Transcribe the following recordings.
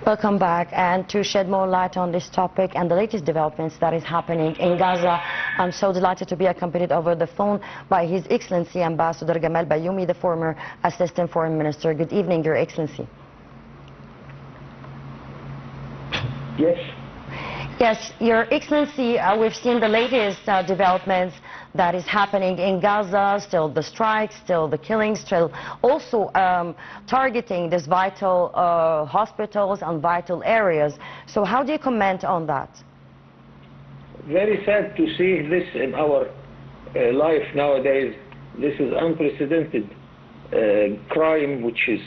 Welcome back, and to shed more light on this topic and the latest developments that is happening in Gaza, I'm so delighted to be accompanied over the phone by His Excellency Ambassador Gamal Baioumy, the former Assistant Foreign Minister. Good evening, Your Excellency. Yes. Yes, Your Excellency, we've seen the latest developments that is happening in Gaza, still the strikes, still the killings, still also targeting these vital hospitals and vital areas. So how do you comment on that? Very sad to see this in our life nowadays. This is unprecedented crime which is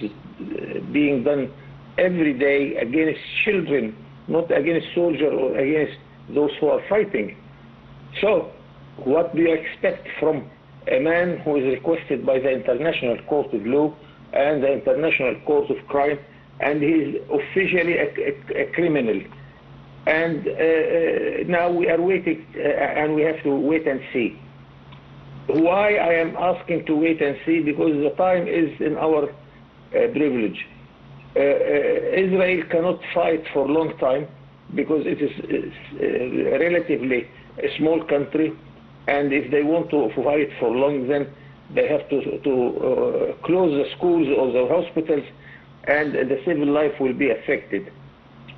being done every day against children, not against soldiers or against those who are fighting. So, what do you expect from a man who is requested by the International Court of Law and the International Court of Crime, and he is officially a criminal? And now we are waiting, and we have to wait and see. Why I am asking to wait and see? Because the time is in our privilege. Israel cannot fight for a long time because it is relatively a small country, and if they want to fight for long, then they have to close the schools or the hospitals, and the civil life will be affected.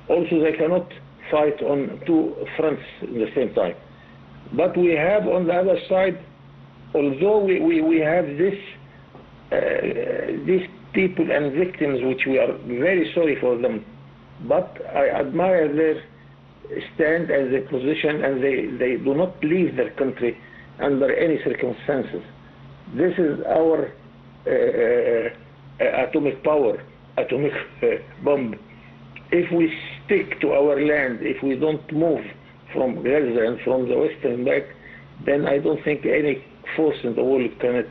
Also, they cannot fight on two fronts at the same time. But we have on the other side, although we have these people and victims, which we are very sorry for them, but I admire their stand and their position, and they do not leave their country under any circumstances. This is our atomic power, atomic bomb. If we stick to our land, if we don't move from Gaza and from the Western Bank, then I don't think any force in the world can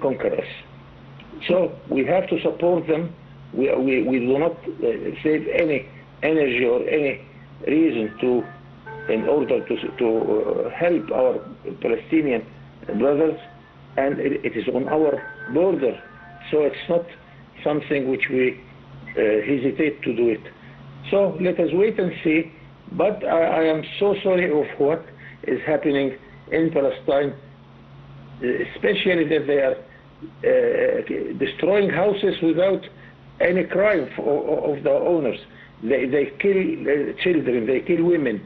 conquer us. So we have to support them. We do not save any energy or any reason in order to help our Palestinian brothers, and it is on our border, so it's not something which we hesitate to do it. So let us wait and see, but I am so sorry of what is happening in Palestine, especially that they are destroying houses without any crime of the owners. They kill children, they kill women.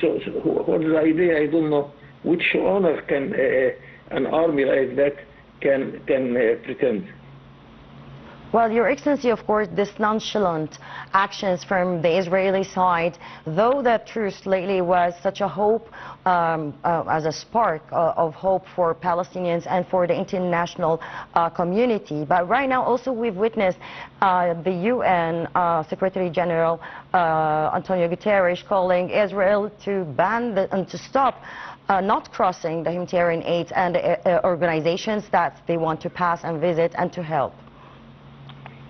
So what is the idea? I don't know which owner can an army like that can pretend. Well, Your Excellency, of course, this nonchalant actions from the Israeli side, though the truce lately was such a hope, as a spark of hope for Palestinians and for the international community. But right now also we've witnessed the UN Secretary General Antonio Guterres calling Israel to ban and to stop not crossing the humanitarian aid and organizations that they want to pass and visit and to help.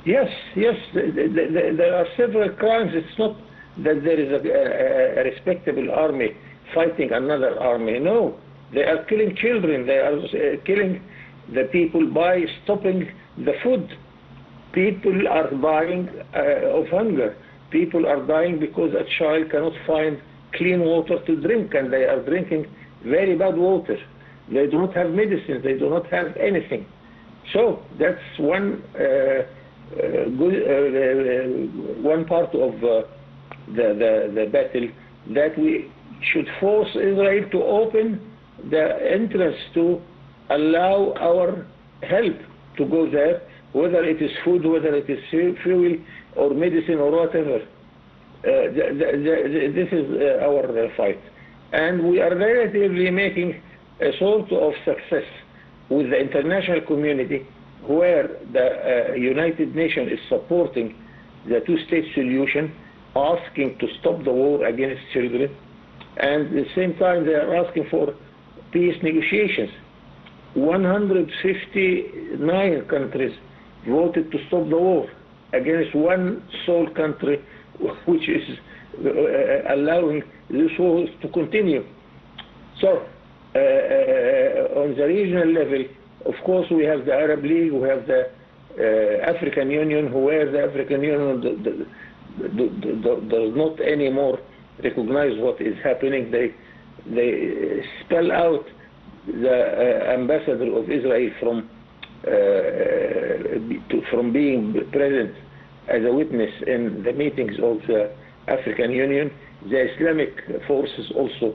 Yes, there are several crimes. It's not that there is a respectable army fighting another army. No, they are killing children. They are killing the people by stopping the food. People are dying of hunger. People are dying because a child cannot find clean water to drink, and they are drinking very bad water. They do not have medicine. They do not have anything. So that's one one part of the battle, that we should force Israel to open the entrance to allow our help to go there, whether it is food, whether it is fuel or medicine or whatever. This is our fight, and we are relatively making a sort of success with the international community, where the United Nations is supporting the two-state solution, asking to stop the war against children, and at the same time they are asking for peace negotiations. 159 countries voted to stop the war against one sole country, which is allowing this war to continue. So on the regional level, of course, we have the Arab League, we have the African Union, where the African Union does not anymore recognize what is happening. They spell out the ambassador of Israel from being present as a witness in the meetings of the African Union. The Islamic forces also,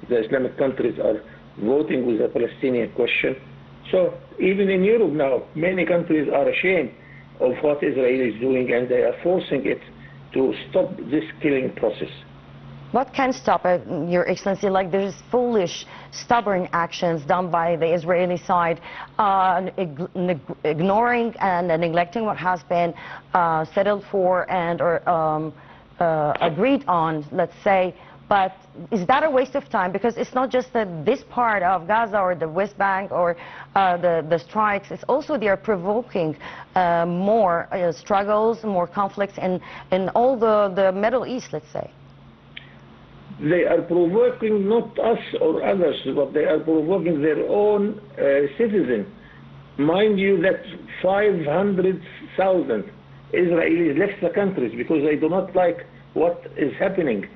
the Islamic countries are voting with the Palestinian question. So even in Europe now, many countries are ashamed of what Israel is doing, and they are forcing it to stop this killing process. What can stop it, Your Excellency? Like there's foolish, stubborn actions done by the Israeli side, ignoring and neglecting what has been settled for and agreed on, let's say. But is that a waste of time? Because it's not just this part of Gaza or the West Bank or the strikes. It's also they are provoking more struggles, more conflicts in all the Middle East, let's say. They are provoking not us or others, but they are provoking their own citizens. Mind you that 500,000 Israelis left the countries because they do not like what is happening.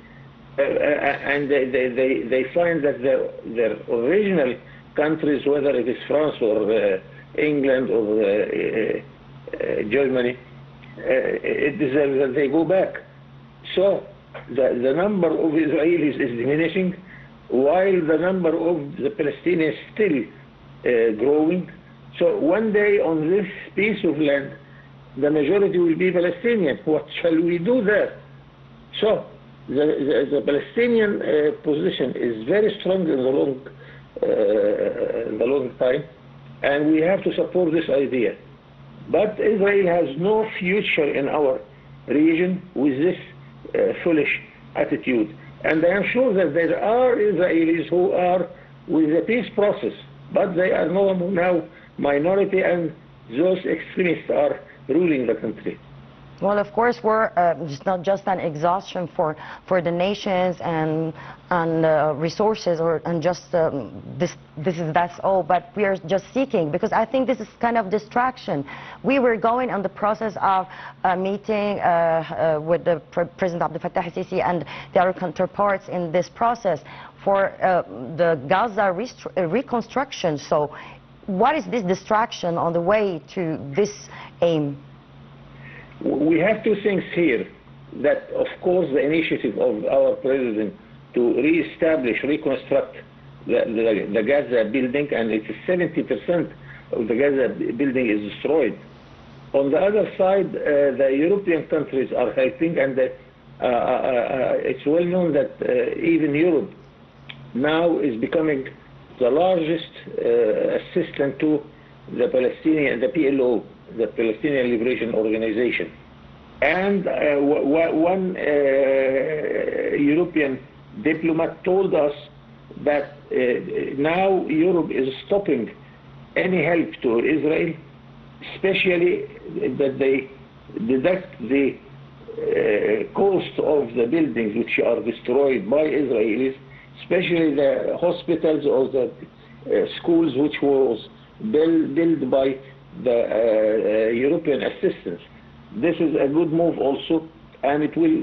And they find that their original countries, whether it is France or England or Germany, it deserves that they go back. So the number of Israelis is diminishing, while the number of the Palestinians is still growing. So one day on this piece of land, the majority will be Palestinian. What shall we do there? So the Palestinian position is very strong in the long time, and we have to support this idea. But Israel has no future in our region with this foolish attitude. And I am sure that there are Israelis who are with the peace process, but they are now minority, and those extremists are ruling the country. Well, of course, we're it's not just an exhaustion for the nations and resources, and just that's all. But we are just seeking, because I think this is kind of distraction. We were going on the process of a meeting with the President Abdel Fattah al-Sisi and the other counterparts in this process for the Gaza reconstruction. So, what is this distraction on the way to this aim? We have two things here. That, of course, the initiative of our president to reestablish, reconstruct the Gaza building, and it's 70% of the Gaza building is destroyed. On the other side, the European countries are helping, and it's well known that even Europe now is becoming the largest assistant to the Palestinian, the PLO, the Palestinian Liberation Organization. And one European diplomat told us that now Europe is stopping any help to Israel, especially that they deduct the cost of the buildings which are destroyed by Israelis, especially the hospitals or the schools which was built by the European assistance. This is a good move also, and it will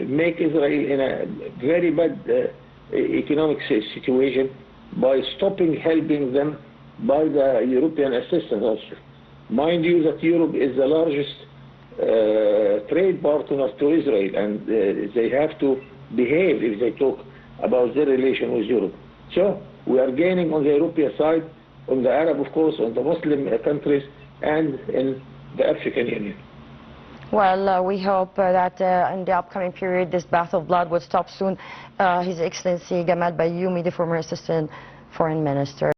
make Israel in a very bad economic situation by stopping helping them by the European assistance also. Mind you that Europe is the largest trade partner to Israel, and they have to behave if they talk about their relation with Europe. So we are gaining on the European side, on the Arab, of course, on the Muslim countries, and in the African Union. Well, we hope that in the upcoming period, this bath of blood would stop soon. His Excellency Gamal Baioumy, the former Assistant Foreign Minister.